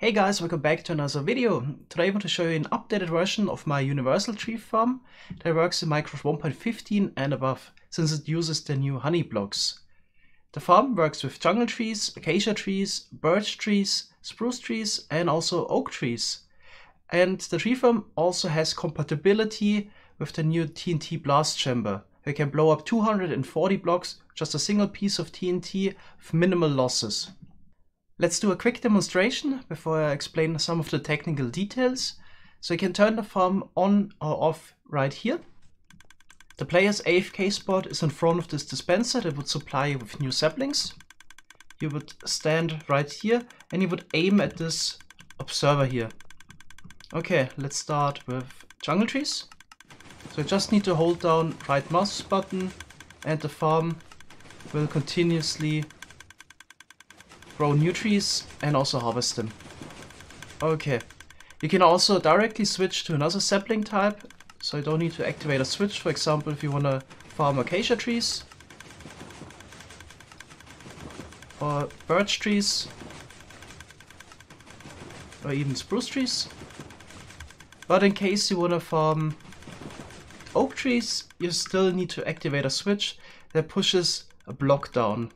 Hey guys, welcome back to another video. Today I want to show you an updated version of my universal tree farm that works in Minecraft 1.15 and above, since it uses the new honey blocks. The farm works with jungle trees, acacia trees, birch trees, spruce trees and also oak trees. And the tree farm also has compatibility with the new TNT blast chamber. You can blow up 240 blocks with just a single piece of TNT with minimal losses. Let's do a quick demonstration before I explain some of the technical details. So you can turn the farm on or off right here. The player's AFK spot is in front of this dispenser that would supply you with new saplings. You would stand right here and you would aim at this observer here. Okay, let's start with jungle trees. So you just need to hold down right mouse button and the farm will continuously grow new trees and also harvest them. Okay, you can also directly switch to another sapling type, so you don't need to activate a switch. For example, if you want to farm acacia trees or birch trees or even spruce trees. But in case you want to farm oak trees, you still need to activate a switch that pushes a block down.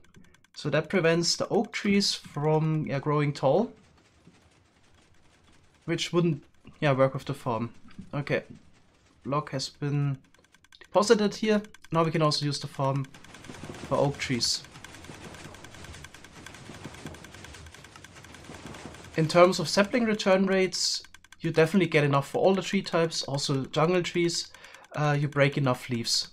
So that prevents the oak trees from growing tall, which wouldn't work with the farm. Okay, block has been deposited here. Now we can also use the farm for oak trees. In terms of sapling return rates, you definitely get enough for all the tree types, also jungle trees. You break enough leaves.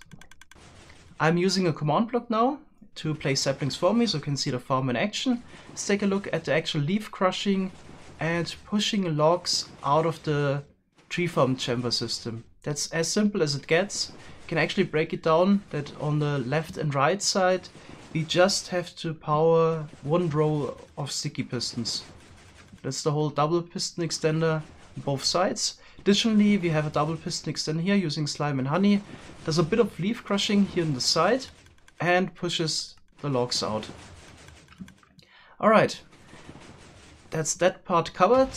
I'm using a command block now to place saplings for me, so you can see the farm in action. Let's take a look at the actual leaf crushing and pushing logs out of the tree farm chamber system. That's as simple as it gets. You can actually break it down that on the left and right side we just have to power one row of sticky pistons. That's the whole double piston extender on both sides. Additionally, we have a double piston extender here using slime and honey. There's a bit of leaf crushing here on the side and pushes the logs out. Alright, that's that part covered.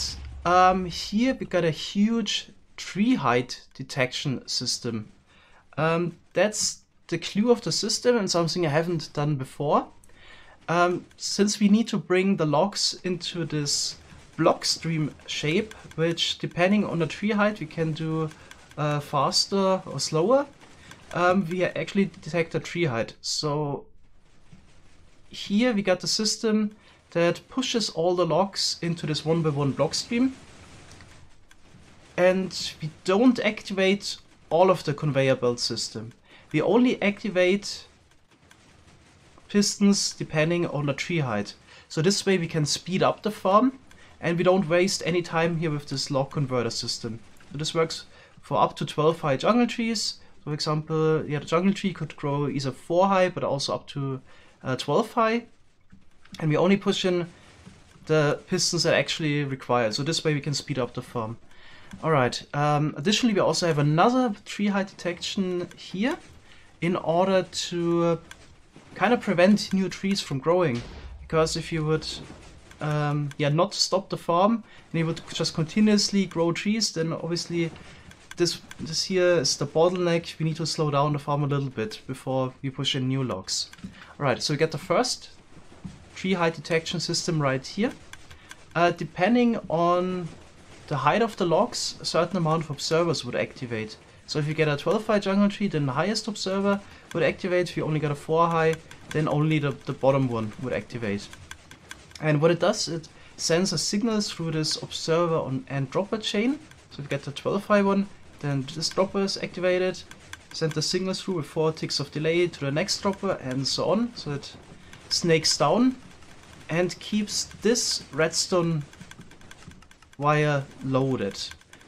Here we got a huge tree height detection system. That's the clue of the system and something I haven't done before. Since we need to bring the logs into this block stream shape, which depending on the tree height we can do faster or slower. We actually detect a tree height. So here we got the system that pushes all the logs into this 1x1 block stream. And we don't activate all of the conveyor belt system. We only activate pistons depending on the tree height. So this way we can speed up the farm and we don't waste any time here with this log converter system. So this works for up to 12 high jungle trees. For example, the jungle tree could grow either 4 high, but also up to 12 high. And we only push in the pistons that actually required. So this way we can speed up the farm. Alright, additionally we also have another tree height detection here in order to kind of prevent new trees from growing. Because if you would not stop the farm and you would just continuously grow trees, then obviously this here is the bottleneck. We need to slow down the farm a little bit before we push in new logs. Alright, so we get the first tree height detection system right here. Depending on the height of the logs, a certain amount of observers would activate. So if you get a 12 high jungle tree, then the highest observer would activate. If you only got a 4 high, then only the bottom one would activate. And what it does, it sends a signal through this observer and dropper chain. So if you get the 12 high one, then this dropper is activated, send the signal through with 4 ticks of delay to the next dropper and so on. So it snakes down and keeps this redstone wire loaded.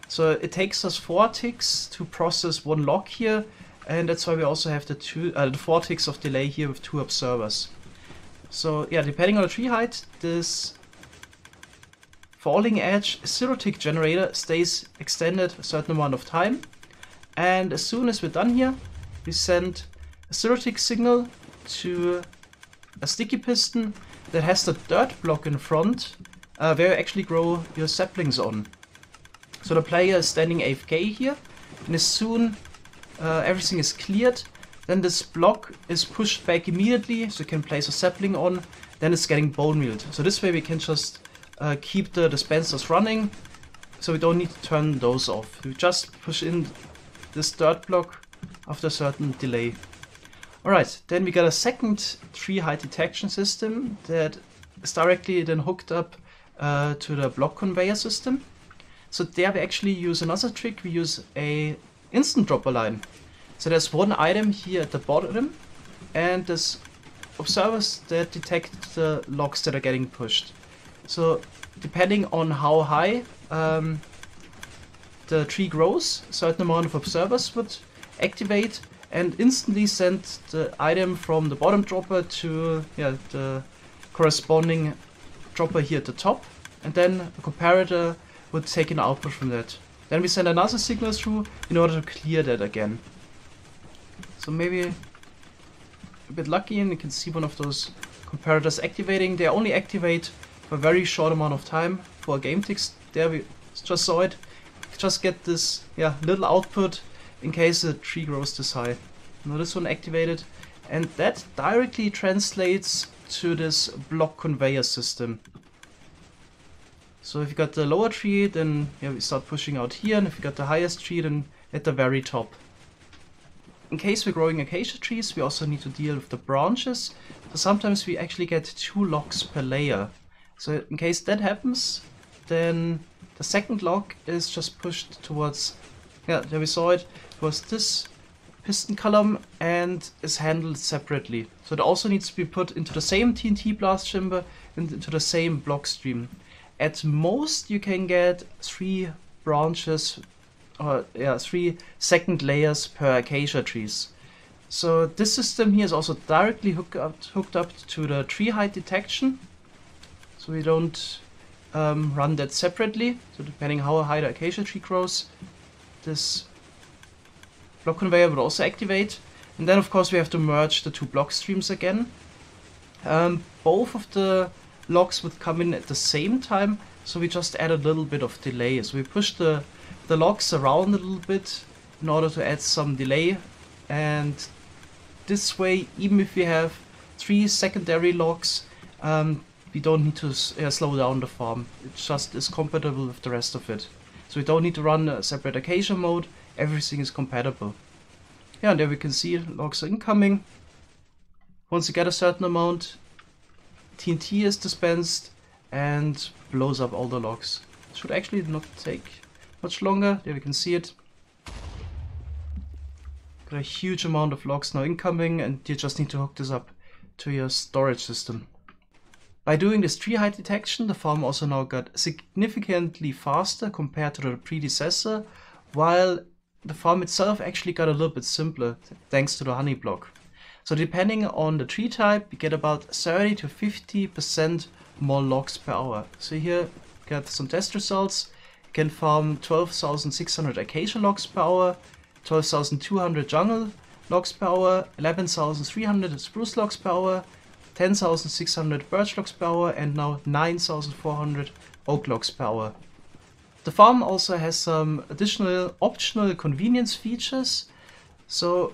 So it takes us 4 ticks to process one log here, and that's why we also have the 4 ticks of delay here with 2 observers. So yeah, depending on the tree height, this falling edge 0-tick generator stays extended a certain amount of time, and as soon as we're done here, we send a 0-tick signal to a sticky piston that has the dirt block in front where you actually grow your saplings on. So the player is standing AFK here, and as soon everything is cleared, then this block is pushed back immediately, so you can place a sapling on, then it's getting bone mealed. So this way we can just keep the dispensers running, so we don't need to turn those off. We just push in this dirt block after a certain delay. Alright, then we got a second tree height detection system that is directly then hooked up to the block conveyor system. So there we actually use another trick. We use a instant dropper line. So there's one item here at the bottom, and there's observers that detect the logs that are getting pushed. So depending on how high the tree grows, a certain amount of observers would activate and instantly send the item from the bottom dropper to the corresponding dropper here at the top, and then a comparator would take an output from that. Then we send another signal through in order to clear that again. So maybe a bit lucky and you can see one of those comparators activating. They only activate for a very short amount of time for game ticks. There we just saw it. Just get this little output in case the tree grows this high. Now this one activated, and that directly translates to this block conveyor system. So if you got the lower tree, then we start pushing out here, and if you got the highest tree, then at the very top. In case we're growing acacia trees, we also need to deal with the branches. So sometimes we actually get 2 logs per layer. So in case that happens, then the second log is just pushed towards, there we saw it, towards this piston column and is handled separately. So it also needs to be put into the same TNT blast chamber and into the same block stream. At most you can get 3 branches, or 3 second layers per acacia trees. So this system here is also directly hooked up to the tree height detection. So we don't run that separately. So depending how high the acacia tree grows, this block conveyor would also activate. And then of course we have to merge the 2 block streams again. Both of the logs would come in at the same time, so we just add a little bit of delay. So we push the logs around a little bit in order to add some delay, and this way, even if we have 3 secondary logs, we don't need to slow down the farm. It just is compatible with the rest of it. So we don't need to run a separate acacia mode, everything is compatible. And there we can see logs are incoming. Once you get a certain amount, TNT is dispensed and blows up all the logs. It should actually not take much longer. There we can see it. Got a huge amount of logs now incoming, and you just need to hook this up to your storage system. By doing this tree height detection, the farm also now got significantly faster compared to the predecessor, while the farm itself actually got a little bit simpler thanks to the honey block. So depending on the tree type, you get about 30 to 50% more logs per hour. So here you got some test results. You can farm 12,600 acacia logs per hour, 12,200 jungle logs per hour, 11,300 spruce logs per hour, 10,600 birch logs per hour, and now 9,400 oak logs per hour. The farm also has some additional optional convenience features. So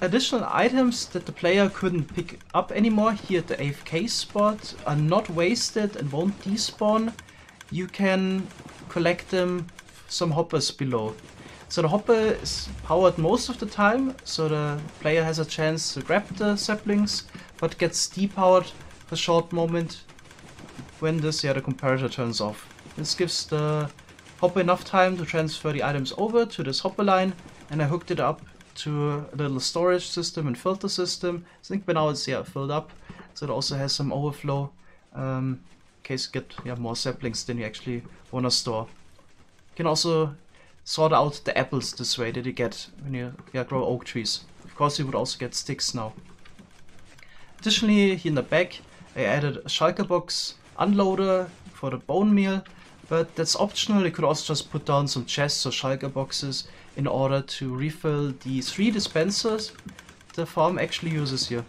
additional items that the player couldn't pick up anymore here at the AFK spot are not wasted and won't despawn. You can collect them some hoppers below. So the hopper is powered most of the time, so the player has a chance to grab the saplings, but gets depowered for a short moment when this the comparator turns off. This gives the hopper enough time to transfer the items over to this hopper line, and I hooked it up to a little storage system and filter system. I think by now it's filled up, so it also has some overflow in case you get more saplings than you actually want to store. You can also sort out the apples this way that you get when you grow oak trees. Of course you would also get sticks now. Additionally, here in the back I added a shulker box unloader for the bone meal, but that's optional. You could also just put down some chests or shulker boxes in order to refill the 3 dispensers the farm actually uses here.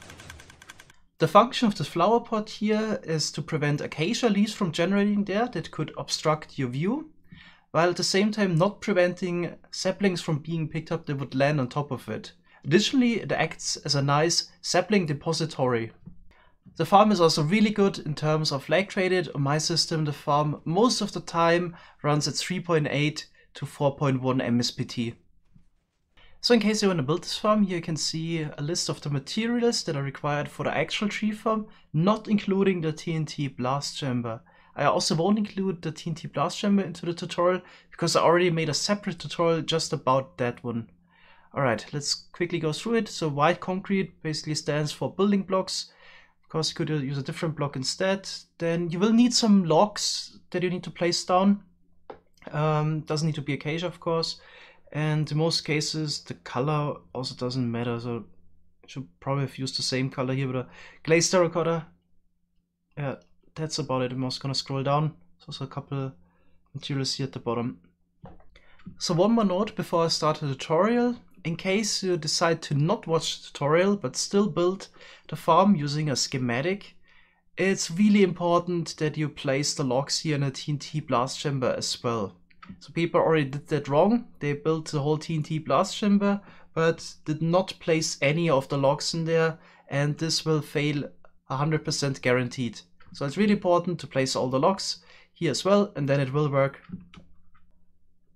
The function of this flower pot here is to prevent acacia leaves from generating there that could obstruct your view, while at the same time not preventing saplings from being picked up that would land on top of it. Additionally, it acts as a nice sapling depository. The farm is also really good in terms of lag traded. On my system, the farm most of the time runs at 3.8 to 4.1 MSPT. So in case you want to build this farm, here you can see a list of the materials that are required for the actual tree farm, not including the TNT blast chamber. I also won't include the TNT blast chamber into the tutorial because I already made a separate tutorial just about that one. Alright, let's quickly go through it. So white concrete basically stands for building blocks. Of course, you could use a different block instead. Then you will need some logs that you need to place down. Doesn't need to be acacia, of course. And in most cases, the color also doesn't matter. So I should probably have used the same color here with a glazed terracotta. Yeah, that's about it. I'm also gonna scroll down. There's also a couple materials here at the bottom. So one more note before I start the tutorial. In case you decide to not watch the tutorial but still build the farm using a schematic, it's really important that you place the logs here in a TNT blast chamber as well. So people already did that wrong. They built the whole TNT blast chamber but did not place any of the logs in there, and this will fail 100% guaranteed. So it's really important to place all the logs here as well, and then it will work.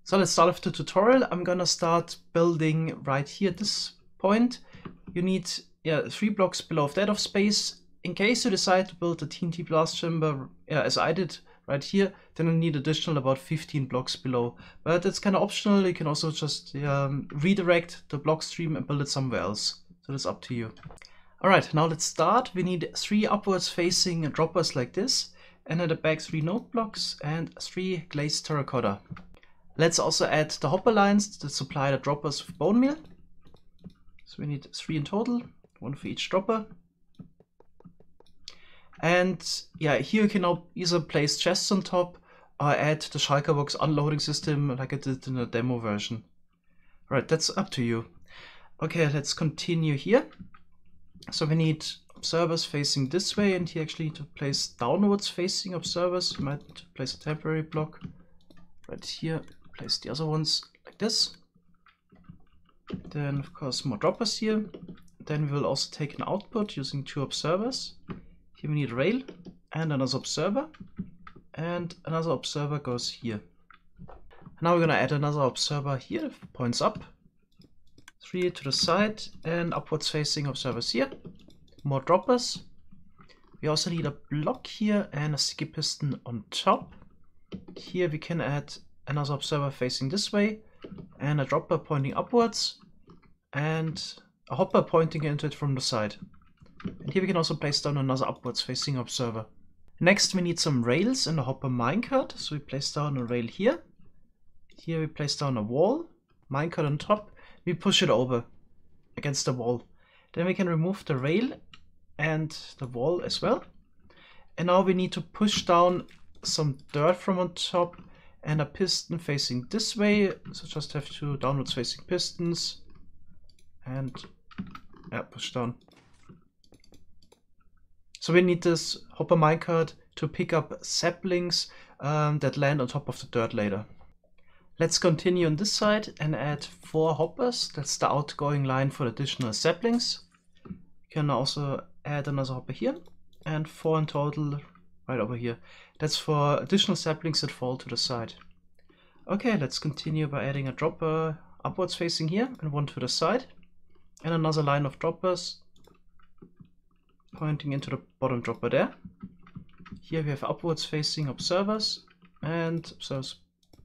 So let's start with the tutorial. I'm gonna start building right here at this point. You need 3 blocks below that of space. In case you decide to build a TNT blast chamber, as I did right here, then you need additional about 15 blocks below. But it's kind of optional. You can also just redirect the block stream and build it somewhere else. So that's up to you. Alright, now let's start. We need 3 upwards facing droppers like this, and at the back 3 node blocks and 3 glazed terracotta. Let's also add the hopper lines that supply the droppers with bone meal. So we need 3 in total, 1 for each dropper. And yeah, here you can now either place chests on top or add the shulker box unloading system like I did in the demo version. Alright, that's up to you. Okay, let's continue here. So we need observers facing this way, and here actually need to place downwards facing observers. We might place a temporary block right here. Place the other ones like this. Then of course more droppers here. Then we will also take an output using 2 observers. Here we need a rail and another observer. And another observer goes here. Now we're gonna add another observer here that points up. 3 to the side and upwards facing observers here. More droppers. We also need a block here and a sticky piston on top. Here we can add another observer facing this way, and a dropper pointing upwards, and a hopper pointing into it from the side. And here we can also place down another upwards facing observer. Next we need some rails in the hopper minecart, so we place down a rail here. Here we place down a wall, minecart on top, we push it over against the wall. Then we can remove the rail and the wall as well. And now we need to push down some dirt from on top and a piston facing this way, so just have 2 downwards facing pistons and push down. So we need this hopper minecart to pick up saplings that land on top of the dirt later. Let's continue on this side and add 4 hoppers. That's the outgoing line for additional saplings. You can also add another hopper here and 4 in total right over here. That's for additional saplings that fall to the side. Okay, let's continue by adding a dropper upwards facing here and 1 to the side. And another line of droppers pointing into the bottom dropper there. Here we have upwards facing observers and observers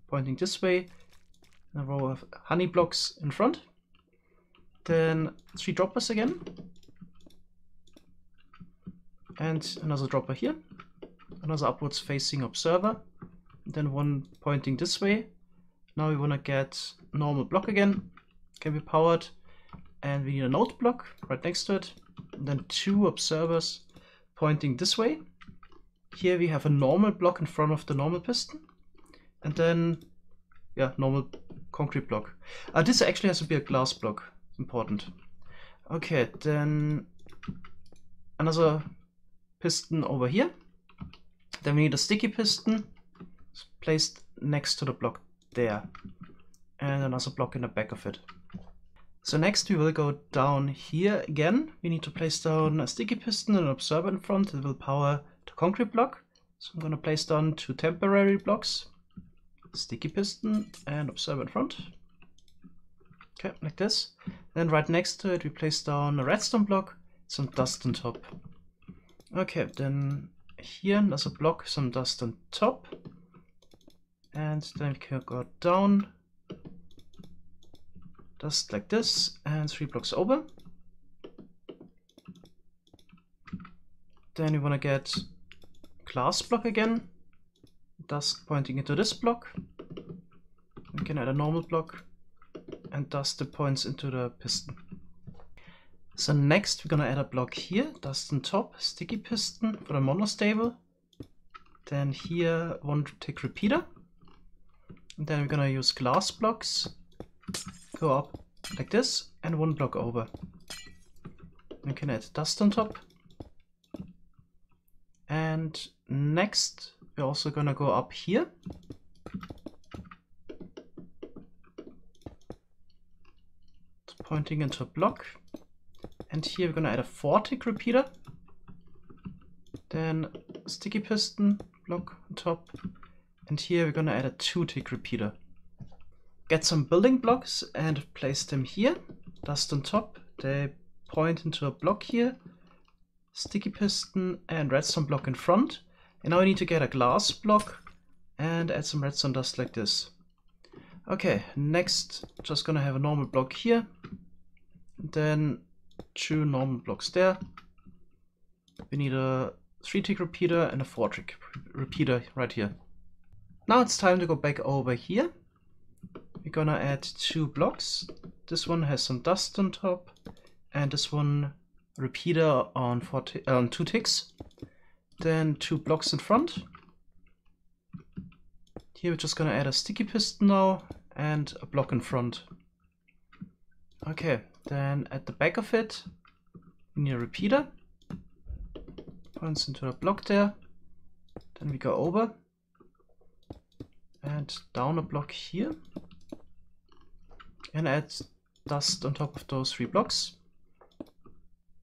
pointing this way. A row of honey blocks in front. Then 3 droppers again. And another dropper here. Another upwards facing observer. Then 1 pointing this way. Now we want to get normal block again. Can be powered. And we need a node block right next to it. And then 2 observers pointing this way. Here we have a normal block in front of the normal piston. And then, normal concrete block. This actually has to be a glass block. Important. Okay, then another piston over here. Then we need a sticky piston placed next to the block there, and another block in the back of it. So next we will go down here again. We need to place down a sticky piston and an observer in front that will power the concrete block. So I'm going to place down 2 temporary blocks, sticky piston and observer in front. Okay, like this. Then right next to it we place down a redstone block, some dust on top. Okay, then here there's a block, some dust on top. And then we can go down, dust like this, and 3 blocks over. Then we want to get glass block again, dust pointing into this block. We can add a normal block and dust that points into the piston. So next we're gonna add a block here, dust on top, sticky piston for the monostable. Then here 1 tick repeater. And then we're gonna use glass blocks, go up like this, and 1 block over. We can add dust on top. And next we're also gonna go up here. Pointing into a block. And here we're gonna add a 4 tick repeater. Then sticky piston block on top. And here we're gonna add a 2 tick repeater. Get some building blocks and place them here. Dust on top. They point into a block here. Sticky piston and redstone block in front. And now we need to get a glass block and add some redstone dust like this. Okay, next just gonna have a normal block here. Then 2 normal blocks there. We need a 3 tick repeater and a 4 tick repeater right here. Now it's time to go back over here. We're gonna add 2 blocks. This one has some dust on top, and this one repeater on 2 ticks. Then 2 blocks in front. Here we're just gonna add a sticky piston now and a block in front. Okay, then at the back of it, we need a repeater. Points into a block there. Then we go over and down a block here. And add dust on top of those 3 blocks.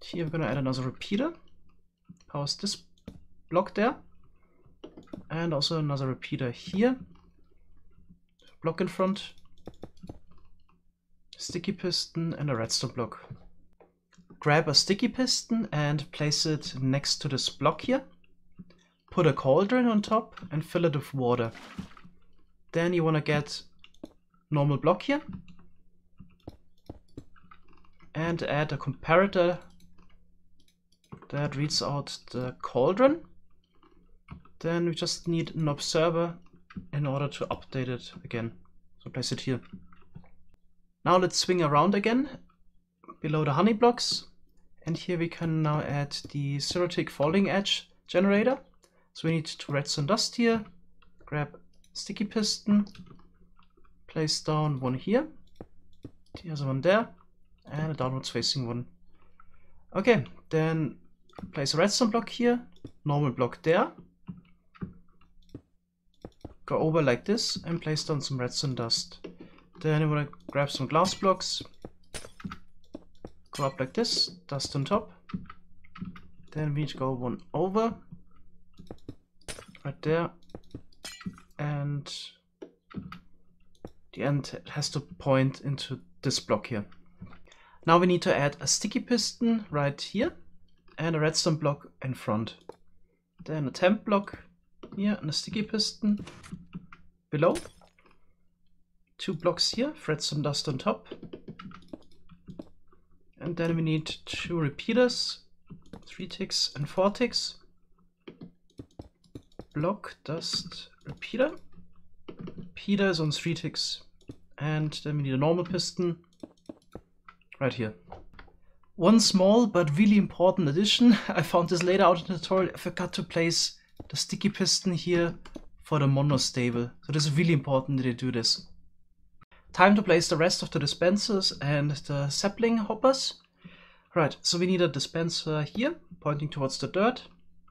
Here we're gonna add another repeater. Powers this block there. And also another repeater here. Block in front. Sticky piston and a redstone block. Grab a sticky piston and place it next to this block here. Put a cauldron on top and fill it with water. Then you want to get normal block here. And add a comparator that reads out the cauldron. Then we just need an observer in order to update it again. So place it here. Now let's swing around again below the honey blocks. And here we can now add the 0 tick falling edge generator. So we need 2 redstone dust here. Grab sticky piston. Place down 1 here. Here's one there. And a downwards facing one. Okay, then place a redstone block here. Normal block there. Go over like this and place down some redstone dust. Then you want to grab some glass blocks. Go up like this, dust on top. Then we need to go 1 over. Right there. And the end has to point into this block here. Now we need to add a sticky piston right here. And a redstone block in front. Then a temp block here and a sticky piston below. 2 blocks here, redstone dust on top. And then we need 2 repeaters, 3 ticks and 4 ticks. Block, dust, repeater. Repeater is on 3 ticks. And then we need a normal piston right here. One small but really important addition, I found this later out in the tutorial. I forgot to place the sticky piston here for the monostable. So this is really important that you do this. Time to place the rest of the dispensers and the sapling hoppers. Right, so we need a dispenser here, pointing towards the dirt,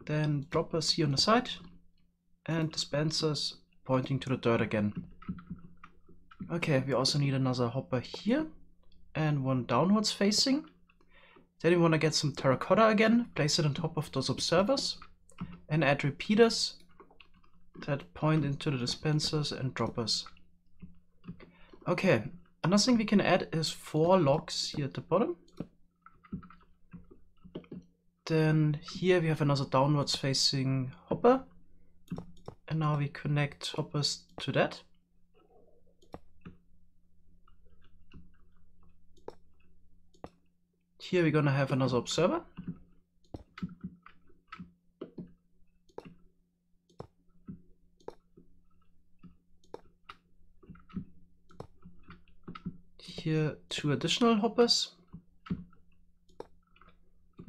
then droppers here on the side, and dispensers pointing to the dirt again. Okay, we also need another hopper here, and one downwards facing. Then we want to get some terracotta again, place it on top of those observers, and add repeaters that point into the dispensers and droppers. Okay, another thing we can add is 4 logs here at the bottom. Then here we have another downwards facing hopper. And now we connect hoppers to that. Here we're gonna have another observer. Here 2 additional hoppers.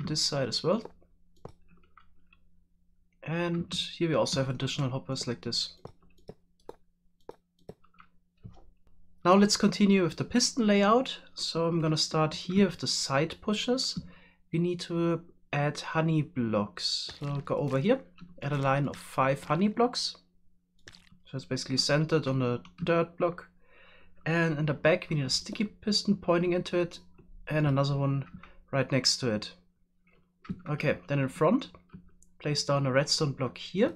This side as well. And here we also have additional hoppers like this. Now let's continue with the piston layout. So I'm gonna start here with the side pushers. We need to add honey blocks. So go over here, add a line of 5 honey blocks. So it's basically centered on the dirt block. And in the back we need a sticky piston pointing into it and another one right next to it. Okay, then in front, place down a redstone block here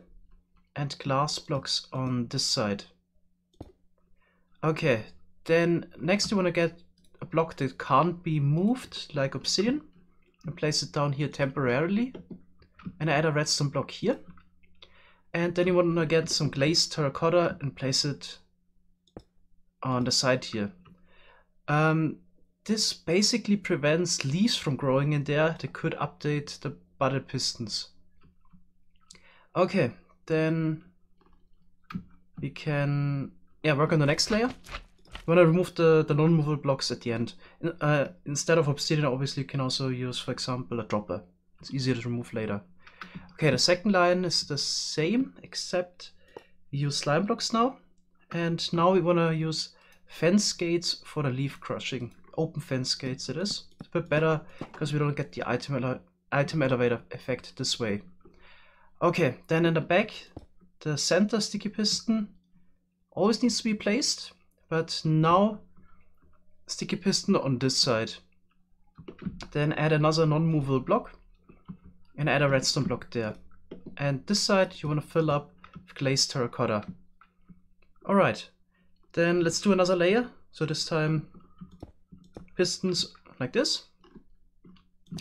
and glass blocks on this side. Okay, then next you want to get a block that can't be moved like obsidian and place it down here temporarily and add a redstone block here. And then you want to get some glazed terracotta and place it on the side here. This basically prevents leaves from growing in there that could update the butted pistons. Okay, then we can work on the next layer. We want to remove the non-movable blocks at the end. Instead of obsidian, obviously you can also use, for example, a dropper. It's easier to remove later. Okay, the second line is the same, except we use slime blocks now. And now we want to use fence gates for the leaf crushing. Open fence gates it is. It's a bit better because we don't get the item elevator effect this way. Okay, then in the back, the center sticky piston always needs to be placed, but now sticky piston on this side. Then add another non-movable block and add a redstone block there. And this side you want to fill up with glazed terracotta. Alright, then let's do another layer. So this time pistons like this.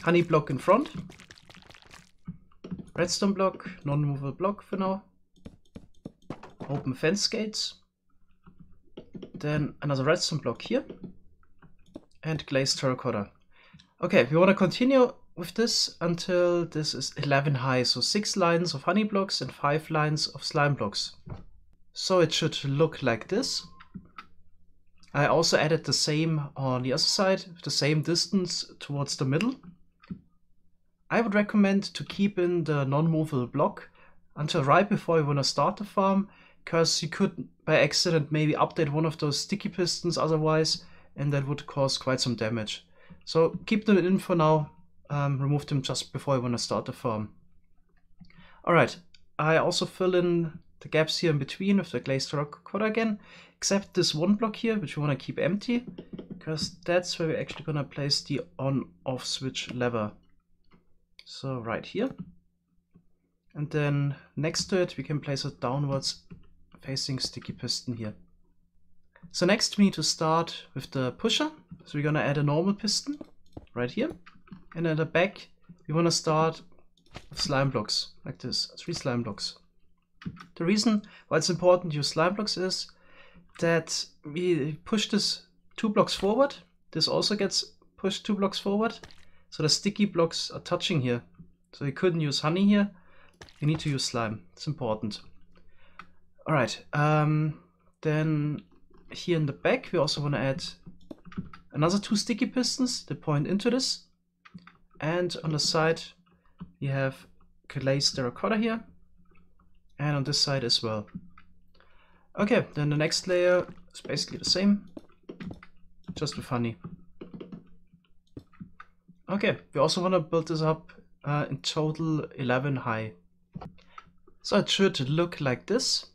Honey block in front. Redstone block, non-movable block for now. Open fence gates. Then another redstone block here. And glazed terracotta. Okay, we want to continue with this until this is 11 high. So 6 lines of honey blocks and 5 lines of slime blocks. So it should look like this. I also added the same on the other side, the same distance towards the middle. I would recommend to keep in the non-movable block until right before you want to start the farm, because you could by accident maybe update one of those sticky pistons otherwise, and that would cause quite some damage. So keep them in for now, remove them just before you want to start the farm. Alright, I also fill in the gaps here in between with the glazed terracotta again, except this one block here, which we want to keep empty, because that's where we're actually going to place the on-off switch lever. So right here. And then next to it, we can place a downwards facing sticky piston here. So next we need to start with the pusher. So we're going to add a normal piston right here. And at the back, we want to start with slime blocks like this, 3 slime blocks. The reason why it's important to use slime blocks is that we push this 2 blocks forward. This also gets pushed 2 blocks forward. So the sticky blocks are touching here. So you couldn't use honey here. You need to use slime. It's important. Alright. Then here in the back we also want to add another 2 sticky pistons that point into this. And on the side we have glazed terracotta here. And on this side as well. Okay, then the next layer is basically the same, just with honey. Okay, we also want to build this up in total 11 high. So it should look like this.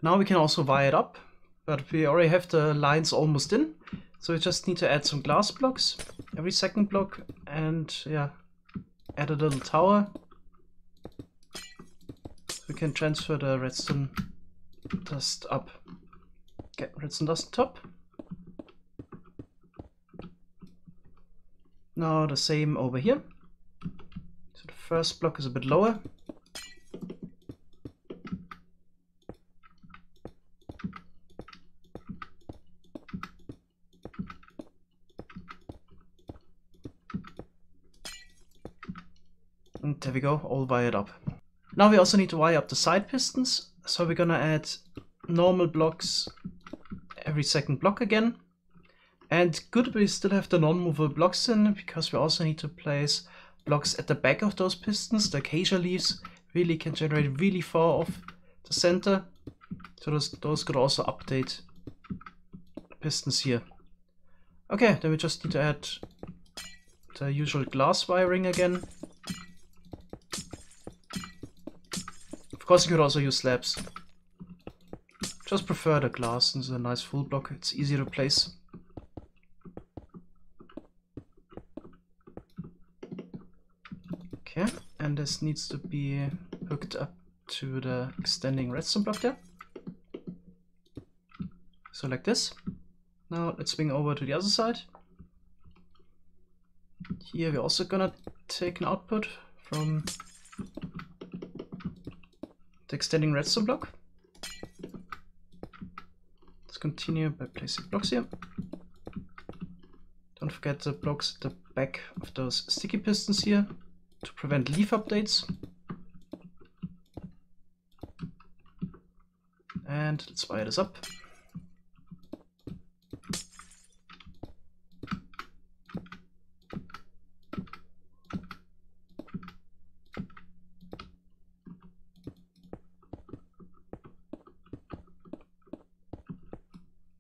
Now we can also wire it up, but we already have the lines almost in. So we just need to add some glass blocks, every second block, and yeah, add a little tower. We can transfer the redstone dust up. Okay, redstone dust top. Now the same over here. So the first block is a bit lower. And there we go, all wired up. Now we also need to wire up the side pistons. So we're gonna add normal blocks every second block again. And good, we still have the non-movable blocks in, because we also need to place blocks at the back of those pistons. The acacia leaves really can generate really far off the center. So those could also update the pistons here. Okay, then we just need to add the usual glass wiring again. Of course, you could also use slabs. Just prefer the glass, since it's a nice full block. It's easy to place. Okay, and this needs to be hooked up to the extending redstone block there. So like this. Now let's swing over to the other side. Here we're also gonna take an output from the extending redstone block. Let's continue by placing blocks here. Don't forget the blocks at the back of those sticky pistons here to prevent leaf updates. And let's wire this up.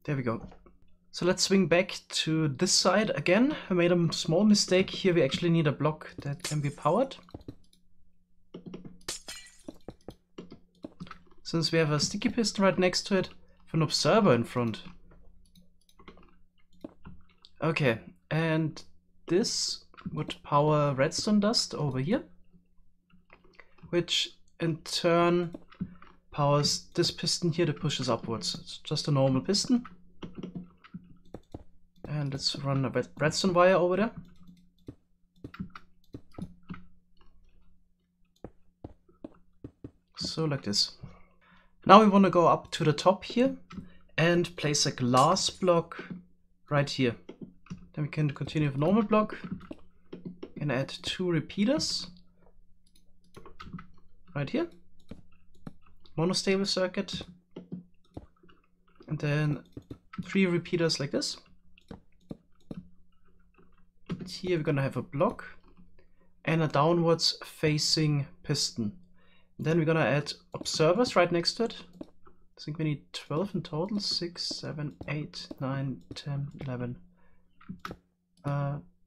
There we go. So let's swing back to this side again. I made a small mistake here. We actually need a block that can be powered. Since we have a sticky piston right next to it, with an observer in front. Okay, and this would power redstone dust over here, which in turn powers this piston here that pushes upwards. It's just a normal piston. And let's run a redstone wire over there. So like this. Now we want to go up to the top here and place a glass block right here. Then we can continue with normal block and add 2 repeaters right here. Monostable circuit. And then 3 repeaters like this. Here we're gonna have a block and a downwards facing piston. Then we're gonna add observers right next to it. I think we need 12 in total. 6, 7, 8, 9, 10, 11,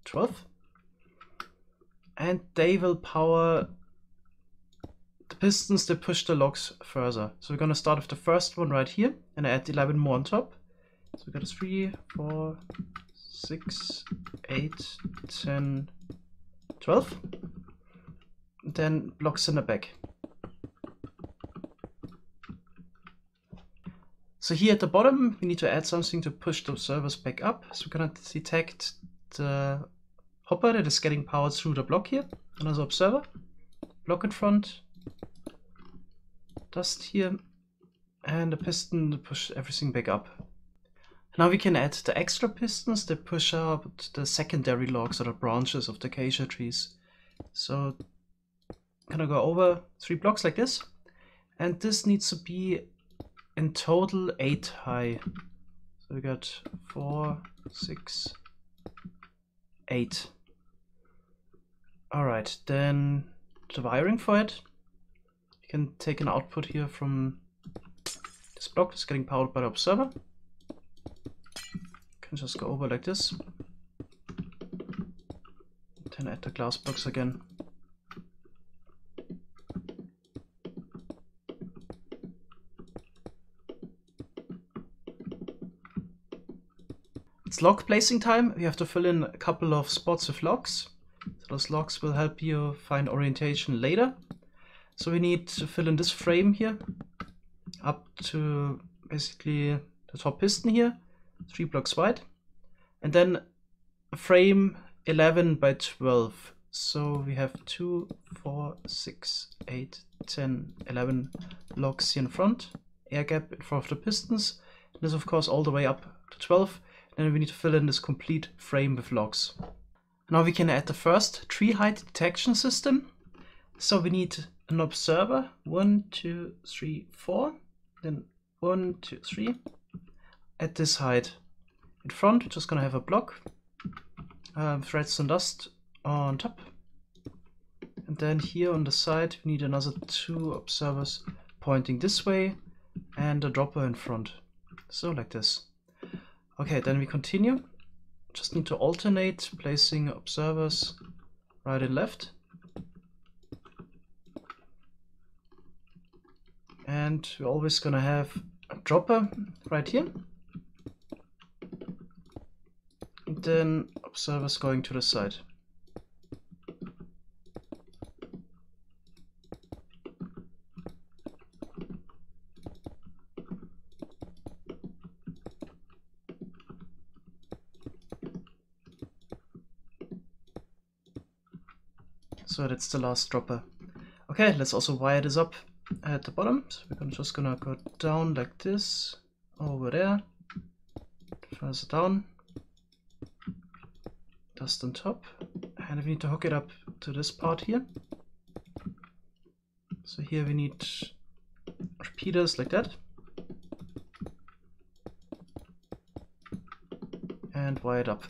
12. And they will power the pistons that push the logs further. So we're gonna start with the first one right here and add 11 more on top. So we got a 3, 4, 6, 8, 10, 12. And then blocks in the back. So here at the bottom, we need to add something to push the observers back up. So we're gonna detect the hopper that is getting powered through the block here. Another observer. Block in front. Dust here. And a piston to push everything back up. Now we can add the extra pistons that push up the secondary logs or the branches of the acacia trees. So I'm gonna go over 3 blocks like this. And this needs to be in total 8 high. So we got 4, 6, 8. Alright, then the wiring for it. You can take an output here from this block that's getting powered by the observer. Can just go over like this. Then add the glass blocks again. It's lock placing time. We have to fill in a couple of spots with locks. So those locks will help you find orientation later. So we need to fill in this frame here up to basically the top piston here, 3 blocks wide, and then a frame 11 by 12. So we have 2, 4, 6, 8, 10, 11 locks here in front, air gap in front of the pistons. And this of course all the way up to 12. Then we need to fill in this complete frame with locks. Now we can add the first tree height detection system. So we need an observer, 1, 2, 3, 4, then 1, 2, 3, at this height. In front, we're just gonna have a block, threads and dust on top. And then here on the side, we need another 2 observers pointing this way and a dropper in front. So like this. Okay, then we continue. Just need to alternate placing observers right and left. And we're always gonna have a dropper right here. And then observers going to the side. So that's the last dropper. Okay, let's also wire this up at the bottom. So we're just gonna go down like this, over there, further down, dust on top, and we need to hook it up to this part here. So here we need repeaters like that, and wire it up.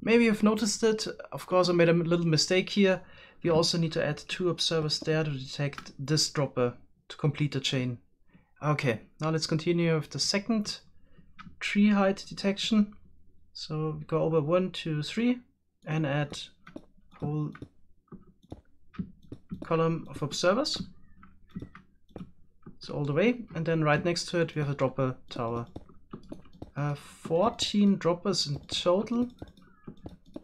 Maybe you've noticed it. Of course, I made a little mistake here. We also need to add 2 observers there to detect this dropper to complete the chain. Okay, now let's continue with the second tree height detection. So we go over 1, 2, 3 and add a whole column of observers. So all the way, and then right next to it we have a dropper tower. 14 droppers in total.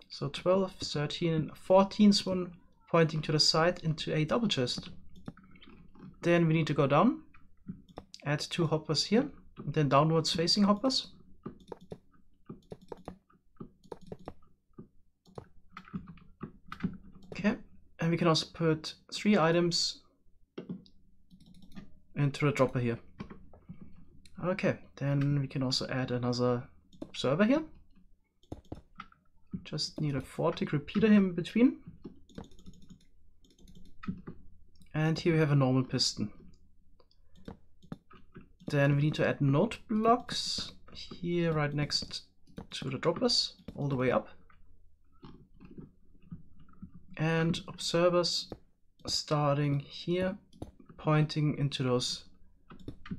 So 12, 13, and 14th one pointing to the side into a double chest. Then we need to go down, add 2 hoppers here, and then downwards facing hoppers. Okay, and we can also put 3 items into the dropper here. Okay, then we can also add another observer here. Just need a 4-tick repeater here in between. And here we have a normal piston. Then we need to add node blocks here right next to the droppers, all the way up. And observers starting here, pointing into those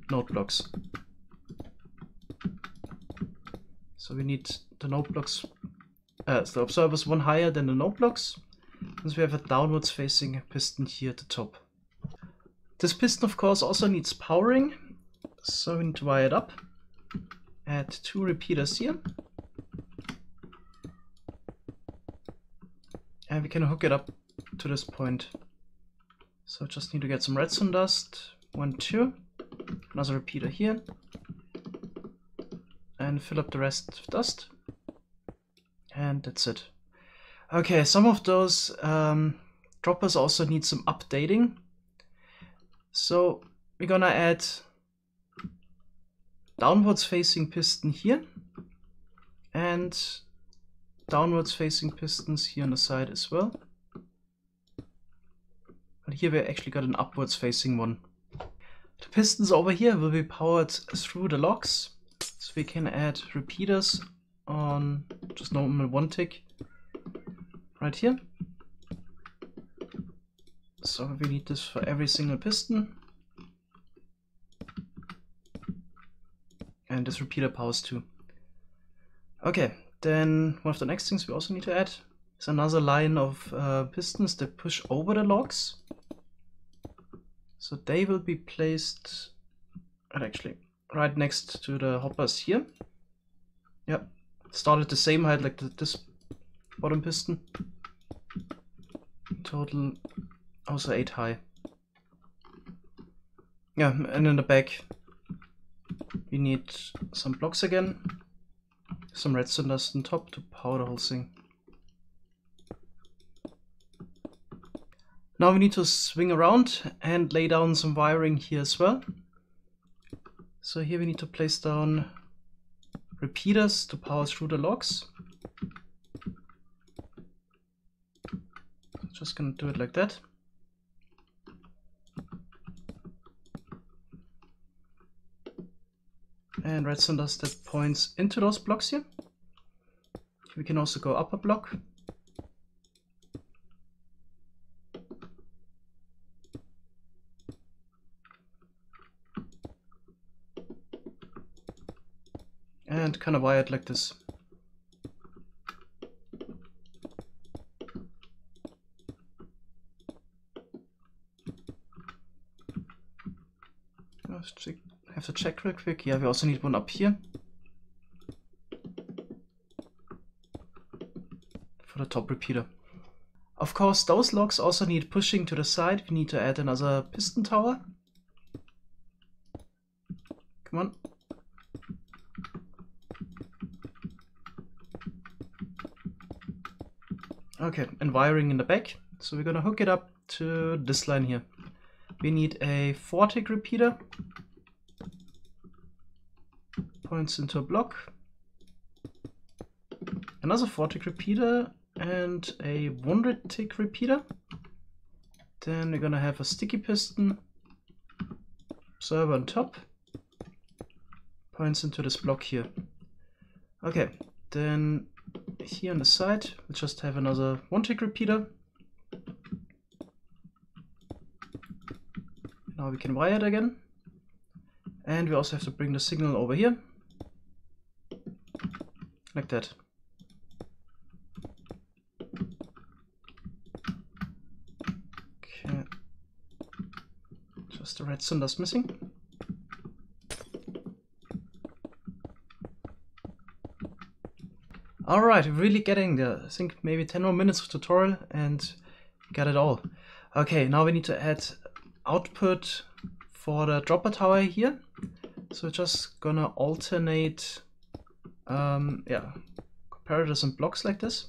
node blocks. So we need the node blocks, the observers one higher than the node blocks, since we have a downwards facing piston here at the top. This piston of course also needs powering, so we need to wire it up. Add 2 repeaters here. And we can hook it up to this point. So just need to get some redstone dust, 1, 2, another repeater here, and fill up the rest with dust. And that's it. Okay, some of those droppers also need some updating. So we're gonna add downwards facing piston here and downwards facing pistons here on the side as well. But here we actually got an upwards facing one. The pistons over here will be powered through the locks, so we can add repeaters on just normal 1-tick right here. So we need this for every single piston. And this repeater powers too. Okay, then one of the next things we also need to add is another line of pistons that push over the logs. So they will be placed actually right next to the hoppers here. Yeah, start at the same height like this bottom piston. Total also 8 high. Yeah, and in the back we need some blocks again, some redstone dust on top to power the whole thing. Now we need to swing around and lay down some wiring here as well. So here we need to place down repeaters to power through the logs. Just gonna do it like that. And redstone dust that points into those blocks here. We can also go up a block. And kind of wire it like this. I have to check real quick. Yeah, we also need one up here. For the top repeater. Of course, those logs also need pushing to the side. We need to add another piston tower. Come on. Okay, and wiring in the back. So we're gonna hook it up to this line here. We need a 4-tick repeater. Points into a block. Another 4-tick repeater and a 100-tick repeater. Then we're gonna have a sticky piston. Server on top. Points into this block here. Okay, then here on the side we just have another 1-tick repeater. Now we can wire it again. And we also have to bring the signal over here. Like that. Okay. Just the redstone dust missing. Alright, really getting there. I think maybe 10 more minutes of tutorial and got it all. Okay, now we need to add output for the dropper tower here. So we're just gonna alternate comparators and blocks like this.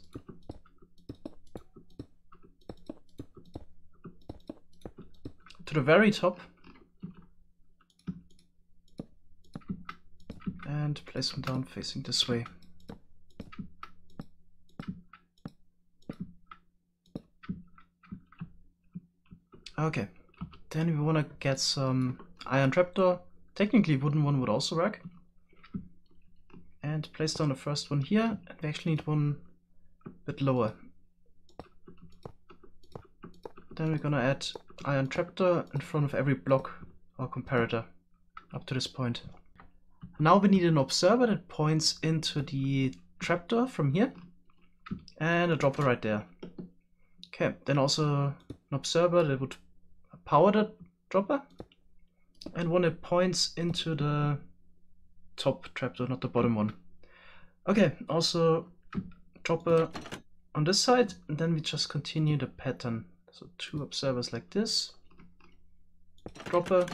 To the very top. And place them down facing this way. Okay, then we want to get some iron trapdoor. Technically wooden one would also work. And place down the first one here, and we actually need one a bit lower. Then we're gonna add iron trapdoor in front of every block or comparator up to this point. Now we need an observer that points into the trapdoor from here, and a dropper right there. Okay, then also an observer that would power the dropper, and one that points into the top trapdoor, not the bottom one. Okay, also dropper on this side, and then we just continue the pattern. So 2 observers like this, dropper,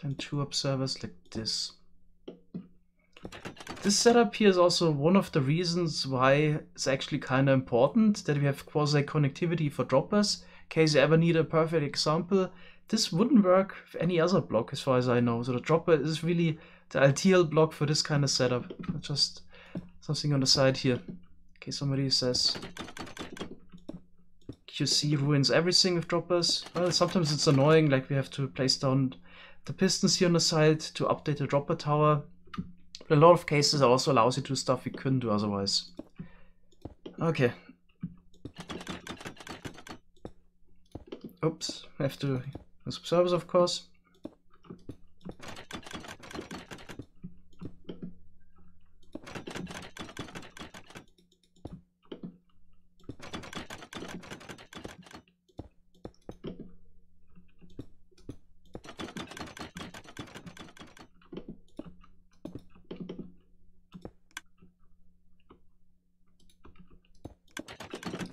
then 2 observers like this. This setup here is also one of the reasons why it's actually kind of important that we have quasi-connectivity for droppers. In case you ever need a perfect example, this wouldn't work with any other block as far as I know. So the dropper is really the ideal block for this kind of setup. Just something on the side here. In case somebody says QC ruins everything with droppers. Well, sometimes it's annoying, like we have to place down the pistons here on the side to update the dropper tower. But in a lot of cases it also allows you to do stuff we couldn't do otherwise. Okay. Oops, I have to use observers, of course.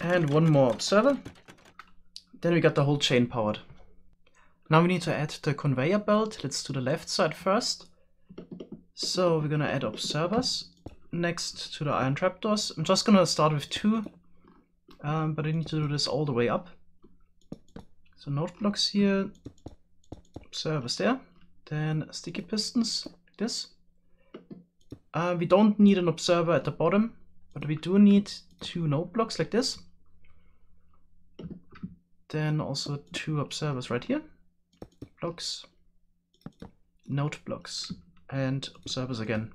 And one more observer. Then we got the whole chain powered. Now we need to add the conveyor belt. Let's do the left side first. So we're gonna add observers next to the iron trapdoors. I'm just gonna start with 2, but I need to do this all the way up. So node blocks here, observers there, then sticky pistons like this. We don't need an observer at the bottom, but we do need 2 node blocks like this. Then also 2 observers right here. Blocks, node blocks, and observers again.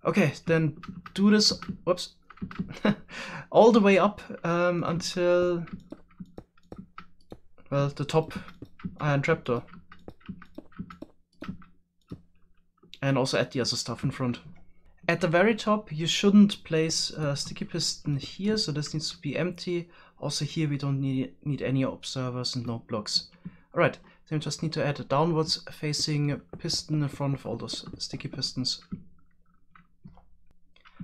Okay, then do this, whoops, all the way up until, well, the top iron trapdoor. And also add the other stuff in front. At the very top, you shouldn't place a sticky piston here, so this needs to be empty. Also here we don't need any observers and node blocks. Alright, then we just need to add a downwards facing piston in front of all those sticky pistons.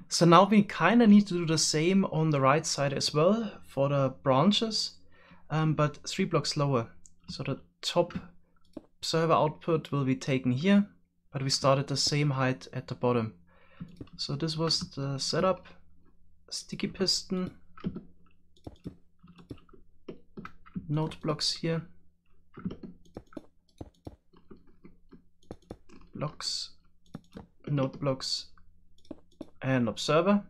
So now we kind of need to do the same on the right side as well for the branches, but 3 blocks lower. So the top observer output will be taken here, but we start at the same height at the bottom. So this was the setup, sticky piston, node blocks here, blocks, node blocks, and observer,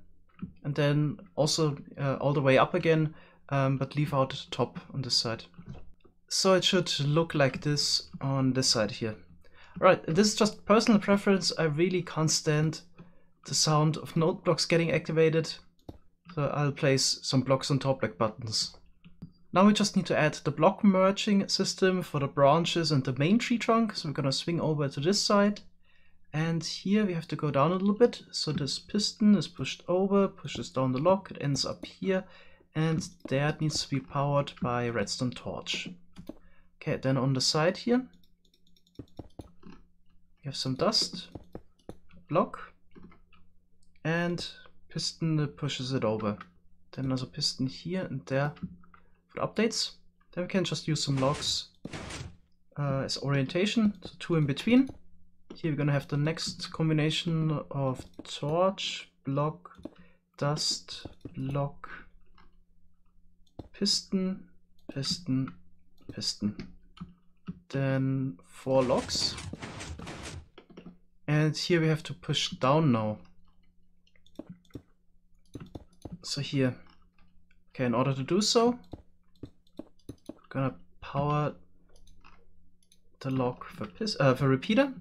and then also all the way up again, but leave out the top on this side. So it should look like this on this side here. Alright, this is just personal preference. I really can't stand the sound of node blocks getting activated, so I'll place some blocks on top like buttons. Now we just need to add the block merging system for the branches and the main tree trunk, so we're gonna swing over to this side. And here we have to go down a little bit, so this piston is pushed over, pushes down the lock, it ends up here, and that needs to be powered by a redstone torch. Okay, then on the side here, we have some dust, block, and piston that pushes it over. Then there's a piston here and there for the updates. Then we can just use some logs as orientation, so 2 in between. Here we're gonna have the next combination of torch, block, dust, block, piston, piston, piston. Then 4 logs. And here we have to push down now. So here. Okay, in order to do so, we're gonna power the log for repeater.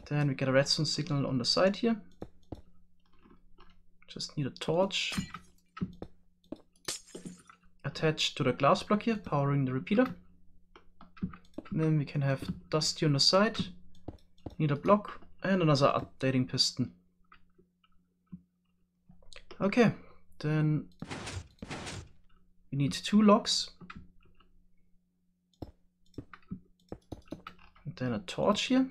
Then we get a redstone signal on the side here. Just need a torch attached to the glass block here, powering the repeater. And then we can have dust here on the side. Need a block and another updating piston. Okay, then we need 2 logs. And then a torch here.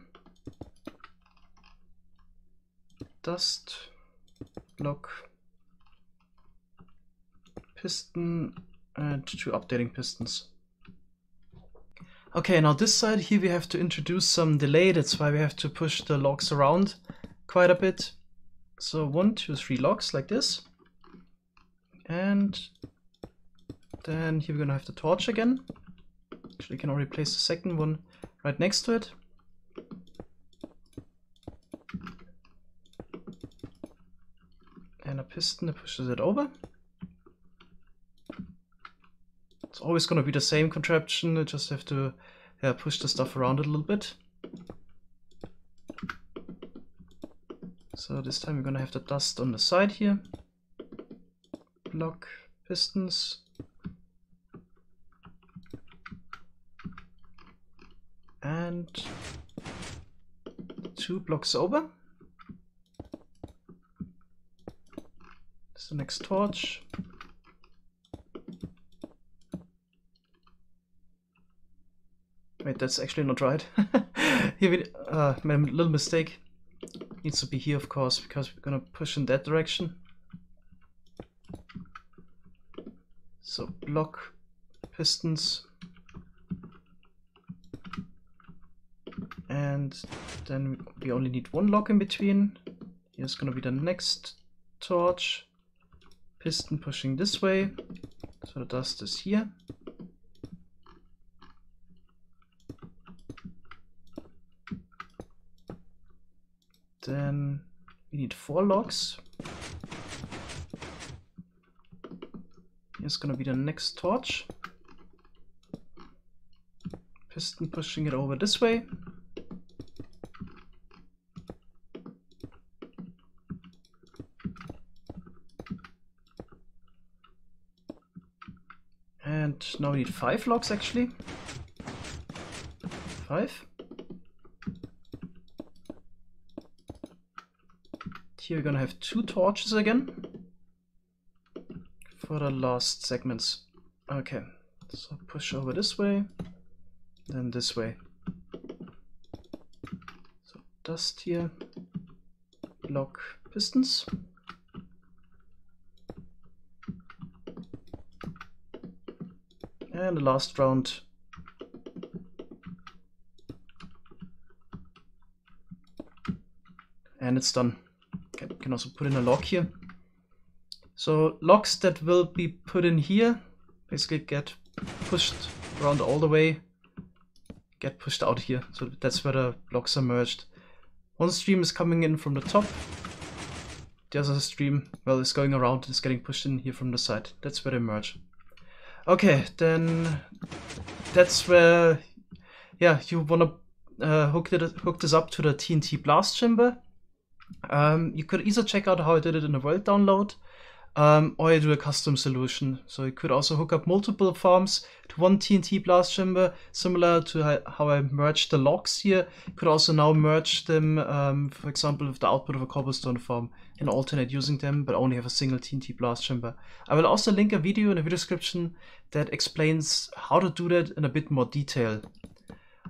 Dust, block, piston, and 2 updating pistons. Okay, now this side here we have to introduce some delay. That's why we have to push the logs around quite a bit. So 1, 2, 3 logs like this. And then here we're gonna have the torch again. Actually, you can already place the second one right next to it. And a piston that pushes it over. It's always going to be the same contraption, you just have to push the stuff around a little bit. So this time we're going to have the dust on the side here. Block, pistons. And 2 blocks over. The next torch. Wait, that's actually not right. Here we made a little mistake. Needs to be here, of course, because we're gonna push in that direction. So block pistons. And then we only need one lock in between. Here's gonna be the next torch. Piston pushing this way. So the dust is here. Then we need 4 locks. Here's gonna be the next torch. Piston pushing it over this way. And now we need 5 locks actually. 5. Here we're gonna have 2 torches again for the last segments. Okay, so push over this way, then this way. So dust here, lock pistons. And the last round. And it's done. Okay, we can also put in a lock here. So locks that will be put in here basically get pushed around all the way, get pushed out here. So that's where the blocks are merged. One stream is coming in from the top. The other stream, well, is going around and is getting pushed in here from the side. That's where they merge. Okay, then that's where, yeah, you wanna hook this up to the TNT blast chamber. You could either check out how I did it in a world download, or you do a custom solution. So you could also hook up multiple farms to one TNT blast chamber, similar to how I merged the logs here. You could also now merge them, for example, with the output of a cobblestone farm and alternate using them, but only have a single TNT blast chamber. I will also link a video in the video description that explains how to do that in a bit more detail.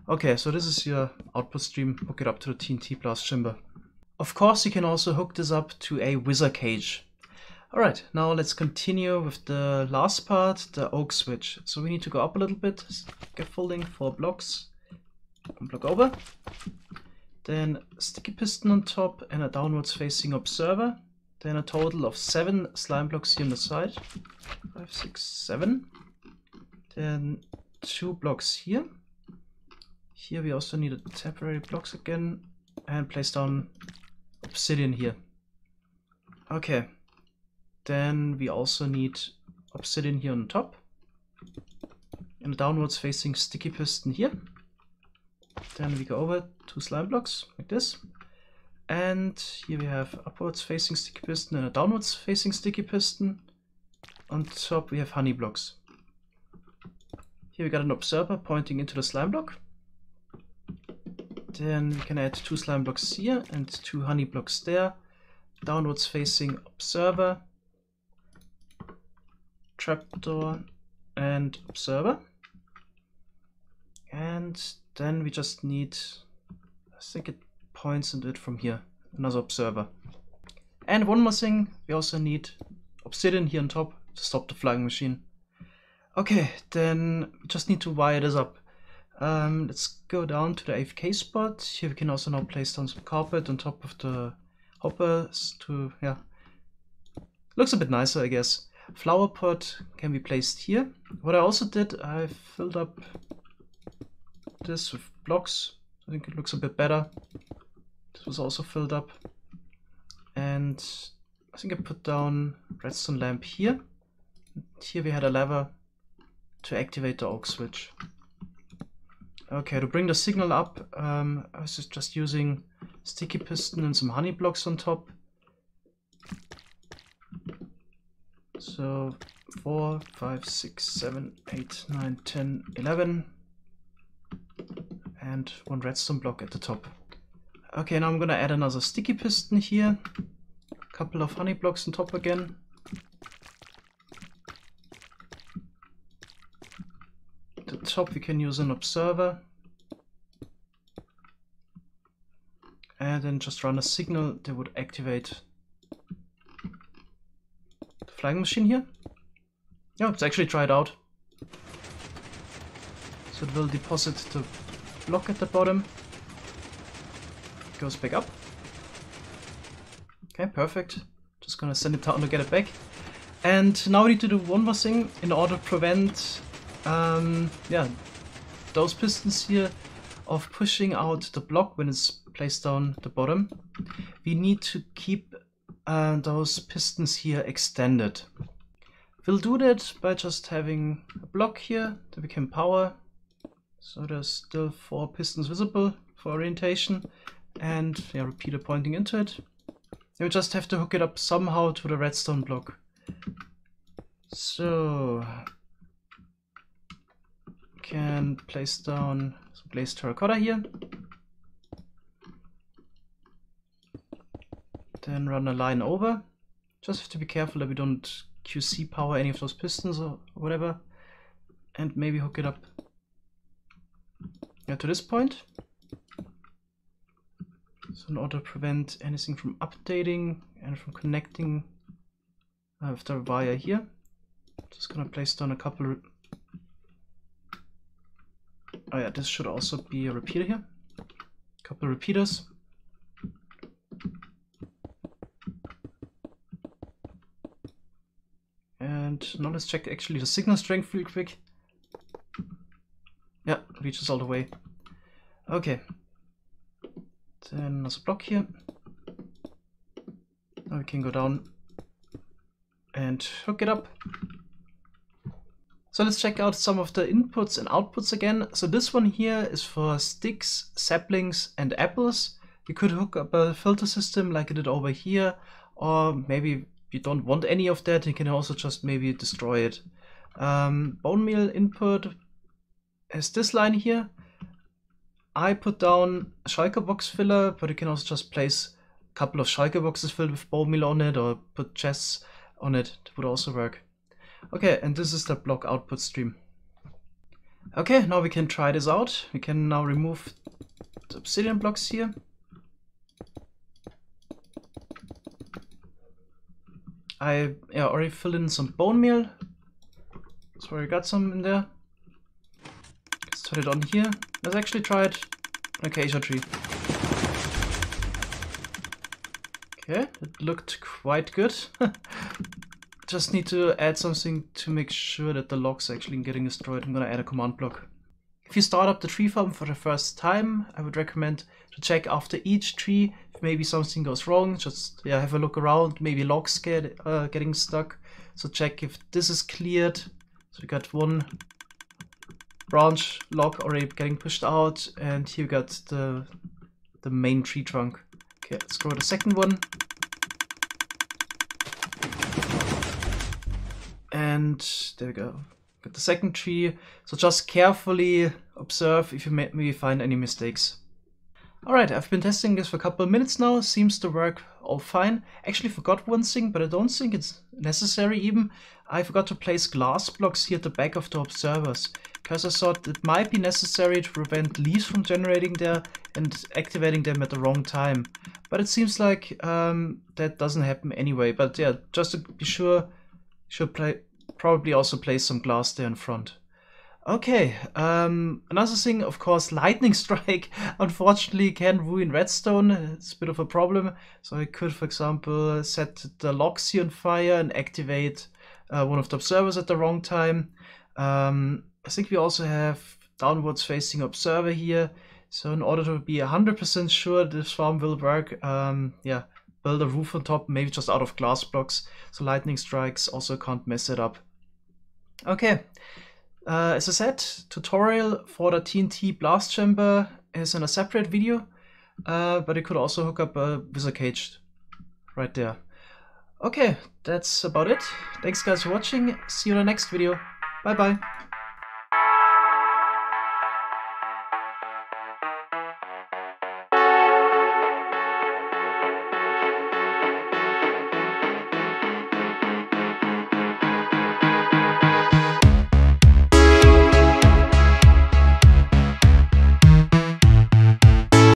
Okay, so this is your output stream. Hook it up to the TNT blast chamber. Of course, you can also hook this up to a wizard cage. Alright, now let's continue with the last part, the oak switch. So we need to go up a little bit, scaffolding 4 blocks, 1 block over. Then sticky piston on top and a downwards facing observer. Then a total of 7 slime blocks here on the side. 5, 6, 7. Then 2 blocks here. Here we also need a temporary blocks again and place down obsidian here. Okay. Then we also need obsidian here on top. And a downwards facing sticky piston here. Then we go over 2 slime blocks like this. And here we have upwards facing sticky piston and a downwards facing sticky piston. On top we have honey blocks. Here we got an observer pointing into the slime block. Then we can add 2 slime blocks here and 2 honey blocks there. Downwards facing observer, trapdoor and observer. And then we just need, I think it points into it from here, another observer. And one more thing, we also need obsidian here on top to stop the flying machine. Okay, then we just need to wire this up. Let's go down to the AFK spot. Here we can also now place down some carpet on top of the hoppers to, yeah, looks a bit nicer, I guess. Flower pot can be placed here. What I also did, I filled up this with blocks. I think it looks a bit better. This was also filled up. And I think I put down redstone lamp here. Here we had a lever to activate the oak switch. Okay, to bring the signal up, I was just using sticky piston and some honey blocks on top. So 4, 5, 6, 7, 8, 9, 10, 11. And 1 redstone block at the top. Okay, now I'm gonna add another sticky piston here. A couple of honey blocks on top again. At the top we can use an observer. And then just run a signal that would activate the flying machine here. Yeah, let's actually try it out. So it will deposit the block at the bottom. Goes back up. Okay, perfect. Just gonna send it down to get it back. And now we need to do one more thing in order to prevent yeah, those pistons here of pushing out the block when it's placed down the bottom. We need to keep those pistons here extended. We'll do that by just having a block here that we can power. So there's still 4 pistons visible for orientation, and yeah, repeater pointing into it. We just have to hook it up somehow to the redstone block. So can place down some glazed terracotta here. Then run a line over. Just have to be careful that we don't QC power any of those pistons or whatever. And maybe hook it up to this point. So in order to prevent anything from updating and from connecting with the wire here, just gonna place down a couple. Oh yeah, this should also be a repeater here. A couple of repeaters. And now let's check actually the signal strength real quick. Yeah, reaches all the way. Okay. Then there's a block here. Now we can go down and hook it up. So let's check out some of the inputs and outputs again. So this one here is for sticks, saplings, and apples. You could hook up a filter system like I did over here, or maybe you don't want any of that, you can also just maybe destroy it. Bone meal input is this line here. I put down a shulker box filler, but you can also just place a couple of shulker boxes filled with bone meal on it, or put chests on it. That would also work. Okay, and this is the block output stream. Okay, now we can try this out. We can now remove the obsidian blocks here. I already filled in some bone meal. So I got some in there. Let's turn it on here. Let's actually try it on a acacia tree. Okay, it looked quite good. Just need to add something to make sure that the logs are actually getting destroyed. I'm gonna add a command block. If you start up the tree farm for the first time, I would recommend to check after each tree if maybe something goes wrong. Just have a look around, maybe logs getting stuck. So check if this is cleared. So we got one branch log already getting pushed out, and here we got the main tree trunk. Okay, let's go to the second one. And there we go. Got the second tree. So just carefully observe if you maybe find any mistakes. Alright, I've been testing this for a couple of minutes now. Seems to work all fine. Actually forgot one thing, but I don't think it's necessary even. I forgot to place glass blocks here at the back of the observers, because I thought it might be necessary to prevent leaves from generating there and activating them at the wrong time. But it seems like that doesn't happen anyway. But yeah, just to be sure, should probably also place some glass there in front. Okay, another thing, of course, lightning strike unfortunately can ruin redstone. It's a bit of a problem. So I could, for example, set the logs here on fire and activate one of the observers at the wrong time. I think we also have downwards facing observer here. So in order to be 100% sure this farm will work, build a roof on top, maybe just out of glass blocks, so lightning strikes also can't mess it up. Okay, as I said, tutorial for the TNT blast chamber is in a separate video, but you could also hook up a wizard cage right there. Okay, that's about it. Thanks guys for watching, see you in the next video, bye bye.